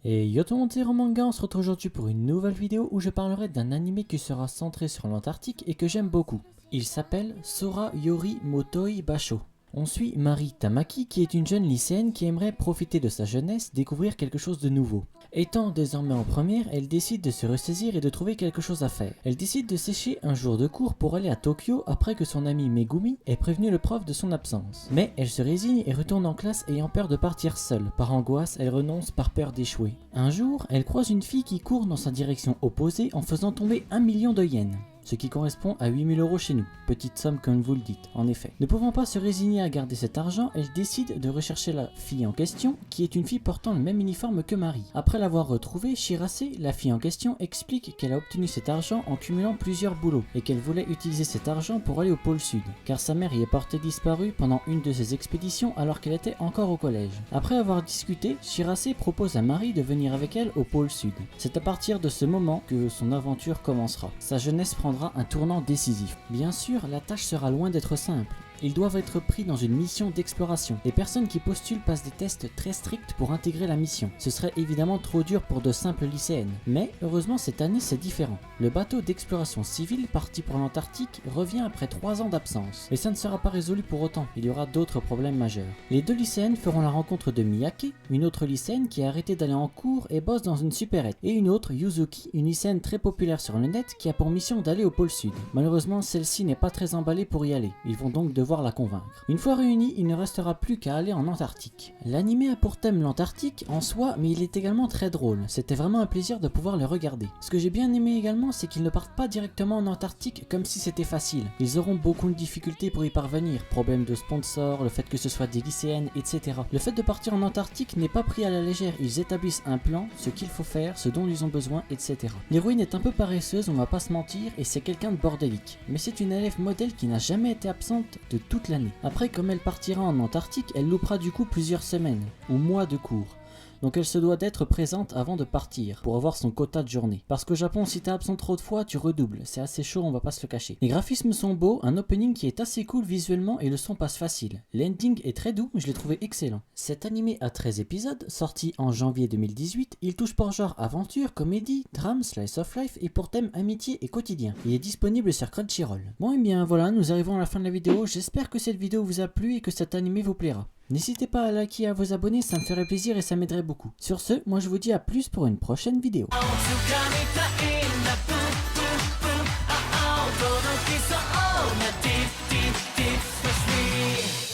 Et yo tout le monde, c'est Romanga, on se retrouve aujourd'hui pour une nouvelle vidéo où je parlerai d'un anime qui sera centré sur l'Antarctique et que j'aime beaucoup. Il s'appelle Sora Yori Motoi Basho. On suit Mari Tamaki qui est une jeune lycéenne qui aimerait profiter de sa jeunesse, découvrir quelque chose de nouveau. Étant désormais en première, elle décide de se ressaisir et de trouver quelque chose à faire. Elle décide de sécher un jour de cours pour aller à Tokyo après que son ami Megumi ait prévenu le prof de son absence. Mais elle se résigne et retourne en classe ayant peur de partir seule. Par angoisse, elle renonce par peur d'échouer. Un jour, elle croise une fille qui court dans sa direction opposée en faisant tomber 1 million de yens. Ce qui correspond à 8000 € chez nous. Petite somme comme vous le dites, en effet. Ne pouvant pas se résigner à garder cet argent, elle décide de rechercher la fille en question, qui est une fille portant le même uniforme que Mari. Après l'avoir retrouvée, Shirase, la fille en question, explique qu'elle a obtenu cet argent en cumulant plusieurs boulots, et qu'elle voulait utiliser cet argent pour aller au pôle sud, car sa mère y est portée disparue pendant une de ses expéditions alors qu'elle était encore au collège. Après avoir discuté, Shirase propose à Mari de venir avec elle au pôle sud. C'est à partir de ce moment que son aventure commencera. Sa jeunesse prendra un tournant décisif. Bien sûr, la tâche sera loin d'être simple. Ils doivent être pris dans une mission d'exploration. Les personnes qui postulent passent des tests très stricts pour intégrer la mission. Ce serait évidemment trop dur pour de simples lycéennes. Mais heureusement cette année c'est différent. Le bateau d'exploration civile parti pour l'Antarctique revient après 3 ans d'absence. Et ça ne sera pas résolu pour autant, il y aura d'autres problèmes majeurs. Les deux lycéennes feront la rencontre de Miyake, une autre lycéenne qui a arrêté d'aller en cours et bosse dans une supérette. Et une autre, Yuzuki, une lycéenne très populaire sur le net qui a pour mission d'aller au pôle sud. Malheureusement celle-ci n'est pas très emballée pour y aller. Ils vont donc devoir la convaincre. Une fois réunis, il ne restera plus qu'à aller en Antarctique. L'anime a pour thème l'Antarctique en soi, mais il est également très drôle. C'était vraiment un plaisir de pouvoir le regarder. Ce que j'ai bien aimé également, c'est qu'ils ne partent pas directement en Antarctique comme si c'était facile. Ils auront beaucoup de difficultés pour y parvenir. Problèmes de sponsors, le fait que ce soit des lycéennes, etc. Le fait de partir en Antarctique n'est pas pris à la légère. Ils établissent un plan, ce qu'il faut faire, ce dont ils ont besoin, etc. L'héroïne est un peu paresseuse, on va pas se mentir, et c'est quelqu'un de bordélique. Mais c'est une élève modèle qui n'a jamais été absente de toute l'année. Après, comme elle partira en Antarctique, elle loupera du coup plusieurs semaines ou mois de cours. Donc elle se doit d'être présente avant de partir, pour avoir son quota de journée. Parce qu'au Japon, si t'es absent trop de fois, tu redoubles. C'est assez chaud, on va pas se le cacher. Les graphismes sont beaux, un opening qui est assez cool visuellement et le son passe facile. L'ending est très doux, je l'ai trouvé excellent. Cet animé a 13 épisodes, sorti en janvier 2018. Il touche pour genre aventure, comédie, drame, slice of life et pour thème amitié et quotidien. Il est disponible sur Crunchyroll. Bon et bien voilà, nous arrivons à la fin de la vidéo. J'espère que cette vidéo vous a plu et que cet animé vous plaira. N'hésitez pas à liker et à vous abonner, ça me ferait plaisir et ça m'aiderait beaucoup. Sur ce, moi je vous dis à plus pour une prochaine vidéo.